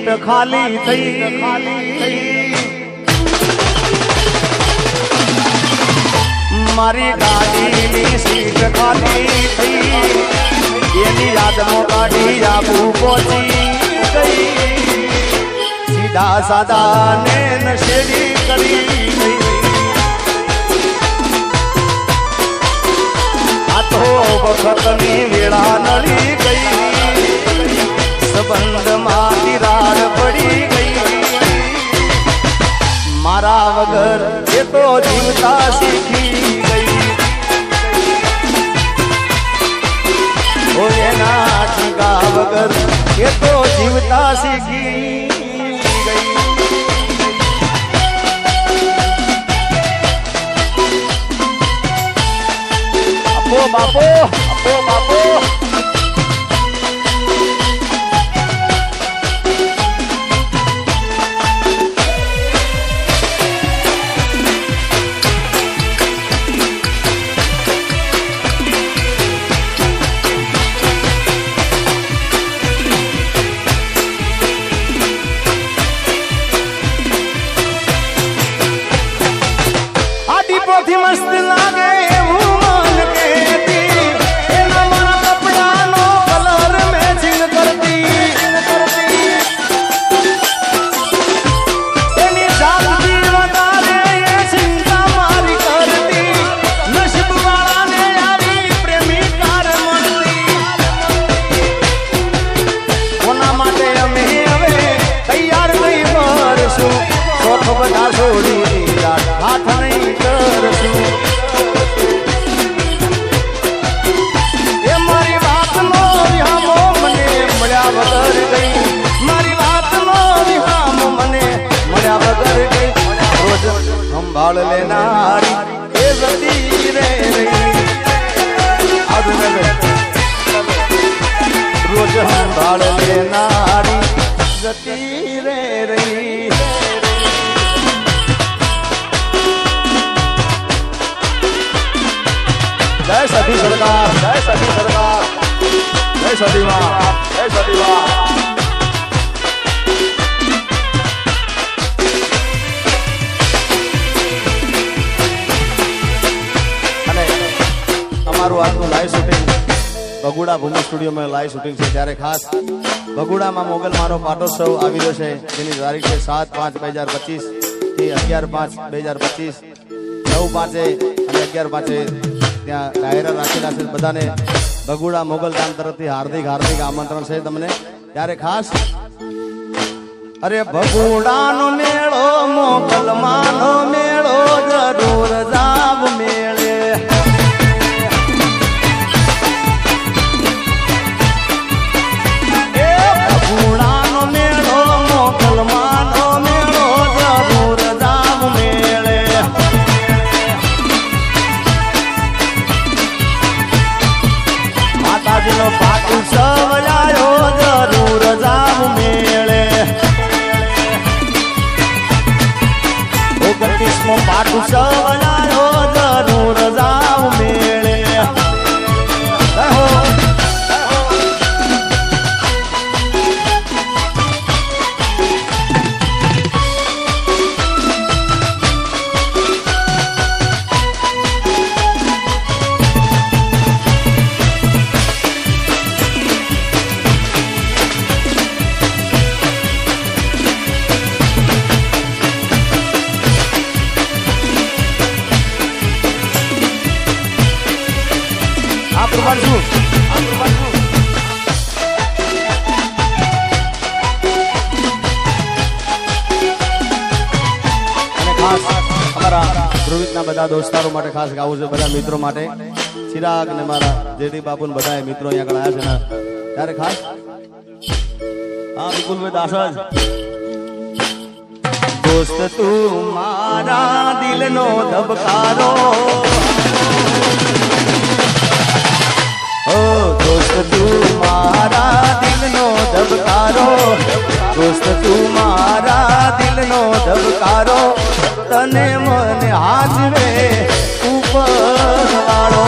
seat ખાલી થઈ મારી ગાડીની સીટ ખાલી થઈ એની યાદમાં ગાડી આબુ પહોંચી ગઈ સીધા સાદા ને નશેડી કરી ગઈ આ તો વખતની વેળા નડી ગઈ સંબંધમાં તિરાડ પડી ગઈ મારા વગર એ તો જીવતા શીખી ગઈ ઓ એના ટીકા વગર એ તો જીવતા શીખી ગઈ આપો બાપો આપો બાપો મસ્ત લાગે એવું મન કેતી એના મારા કપડાનો કલર મેચિંગ કરતી એની જાતથી વધારે એ ચિંતા મારી કરતી નસીબ વાળાને આવી પ્રેમિકાર મળતી કોના માટે અમે હવે તૈયાર નહીં કરશું શોખ બધા છોડી હાથ નહીં કરશું એ મારી વાતનો વિહામો મને મળ્યા વગર ગઈ મારી વાતનો વિહામો મને મળ્યા વગર ગઈ રોજ સંભાળ લેનારી એ જતી રે રોજ સંભાળ લેનારી જતી રે રહી જય સતી સરકાર જય સતી સરકાર જય સતી માં જય સતી માં અને અમારું આજનું લાઈવ શૂટિંગ બગુડા ભૂમિ સ્ટુડિયોમાં લાઈવ શૂટિંગ છે ત્યારે ખાસ બગુડામાં મોગલ મારો પાટોત્સવ આવી રહ્યો છે જેની તારીખ છે 7/5/2025 થી 11/5/2025 9/5 અને 11/5 ત્યાં ડાયરા રાખેલા છે બધાને બગુડા મોગલ ધામ તરફથી હાર્દિક હાર્દિક આમંત્રણ છે તમને ત્યારે ખાસ અરે બગુડાનો મેળો મોગલમાંનો મેળો જરૂર જાવ મેળે બગુડાનો મેળો મોગલમાંનો મેળો જરૂર જાવ મેળે માતાજીનો પાટોત્સવ આવ્યો જરૂર જાવ મેળે 29મો પાટોત્સવ આવ્યો જરૂર જાવ મેળે ધ્રુવિતના બધા દોસ્તારો માટે ખાસ ગાવું છે બધા મિત્રો માટે ચિરાગ ને મારા જેડી બાપુ ને બધા મિત્રો અહીંયા આગળ આવ્યા છે ત્યારે ખાસ હા વિપુલભાઈ દાસજ દોસ્ત તું મારા દિલનો ધબકારો ઓ દોસ્ત તું મારા દિલનો ધબકારો દોસ્ત તું મારા દિલનો ધબકારો તને મને હાજવે ઉપર વાળો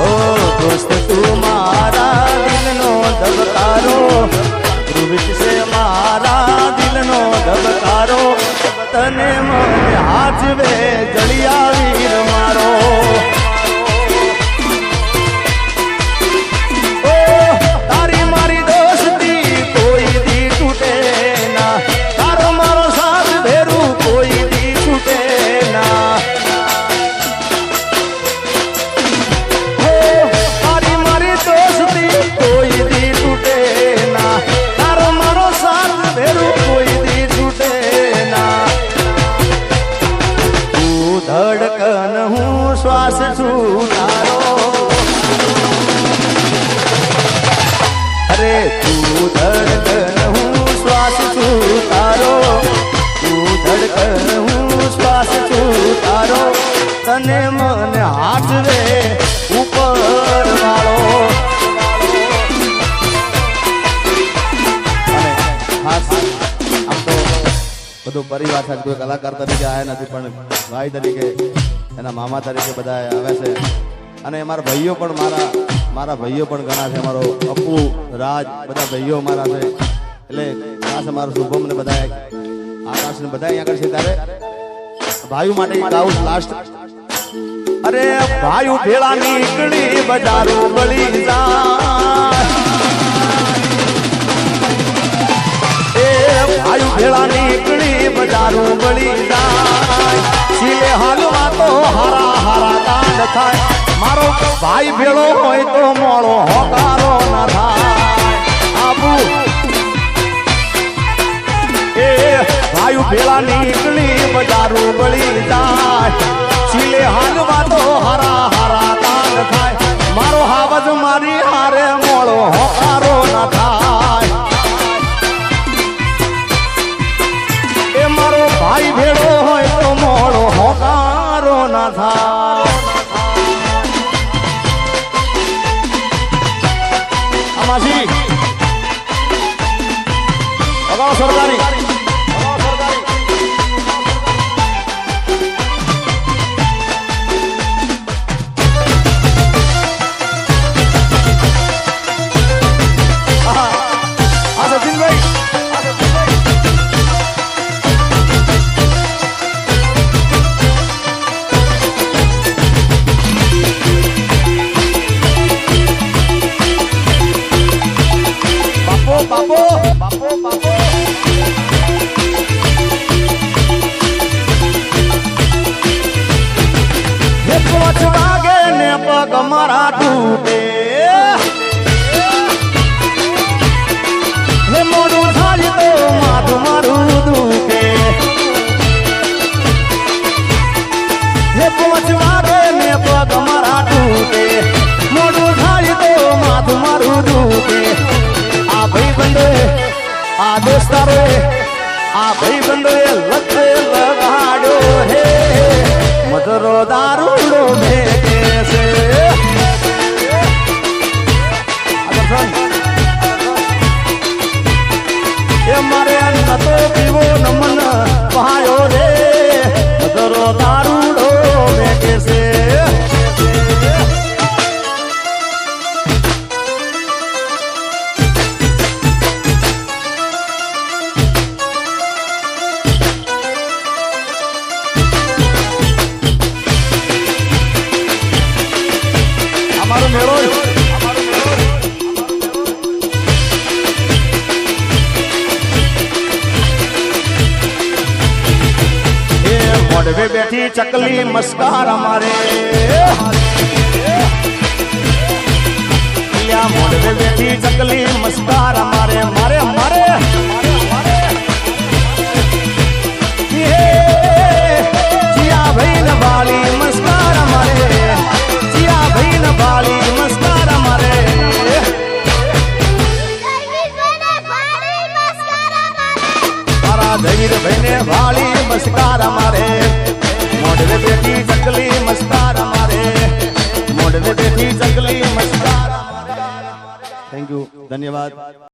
ઓ દોસ્ત તું મારા દિલનો ધબકારો ધ્રુવિત છે મારા દિલનો ધબકારો તને મને હાજવે જળિયા વીર મારો ઓ તારી મારી દોસ્તી કોઈ દી તૂટે ના તારો મારો સાથ ભેરું કોઈ દી છૂટે ના તારી મારી દોસ્તી કોઈ દી તૂટે ના તારો મારો સાથ ભેરું કોઈ દી છૂટે ના તું ધડકન હું શ્વાસ છું તારો અરે તું ધડકન હું શ્વાસ છું તારો તું ધડકન હું શ્વાસ છું તારો તને મને હાથવે ઉપર વાળો અને ખાસ આમ તો બધું પરિવાર સાથે કોઈ કલાકાર તરીકે આવ્યા નથી પણ ભાઈ તરીકે એના મામા તરીકે બધા આવે છે અને અમારા ભાઈઓ પણ મારા ભાઈઓ પણ ઘણા છે અમારો અપ્પુ રાજ બધા ભાઈઓ મારા છે એટલે ખાસ અમારો શુભમ ને બધા આકાશ ને બધા અહીંયા આગળ છે ત્યારે ભાઈઓ માટે ગાઉં લાસ્ટ અરે ભાઈઓ ભેળા નીકળી બજારો બળી જાય એ ભાઈઓ ભેળા નીકળી બજારો બળી જાય સિલે હાલમાં તો હારા હારા કાંડ થાય મારો ભાઈ ભેળો હોય તો મોળો હોકારો ના થાય આબુ એ ભાઈ ભેળા નીકળી બજારો બળી જાય સિલે હાલમાં તો હારા હારા કાંડ થાય મારો હાવજ મારી હારે મોળો હોકારો ના થાય એ મારો ભાઈ ભેળો હોય તો મોળો હોકારો ના થાય અમાસી અગાઉ સરદારી મારા તૂટે હે મોડું થાય તો માથું મારું દુખે હે પહોંચવાગે ને પગ મારા તૂટે મોડું થાય તો માથું મારું દુખે આ ભાઈ બંધે આ દોસ્તારો આ ભાઈ બંધે લખે લગાડ્યો હે મધરો દારૂડો ભેગે છે એ મારે અન્ન તો પીવો નમન ભાયો રે મધરો દારૂડો ભેગે છે અમારો મેળો મોઢવે બેઠી ચકલી મસ્કાર અમારે મોઢવે બેઠી ચકલી મસ્કાર અમારે મારે મારે જીયા ભાઈ ને વાળી મસ્કાર અમારે જીયા ભાઈ ને વાળી મસ્કાર અમારે જવીર ભાઈ ને વાળી મસ્કાર અમારે મોઢવે બેઠી ચકલી મસ્કાર અમારે મોઢવે બેઠી ચકલી મસ્કાર થેન્ક યુ ધન્યવાદ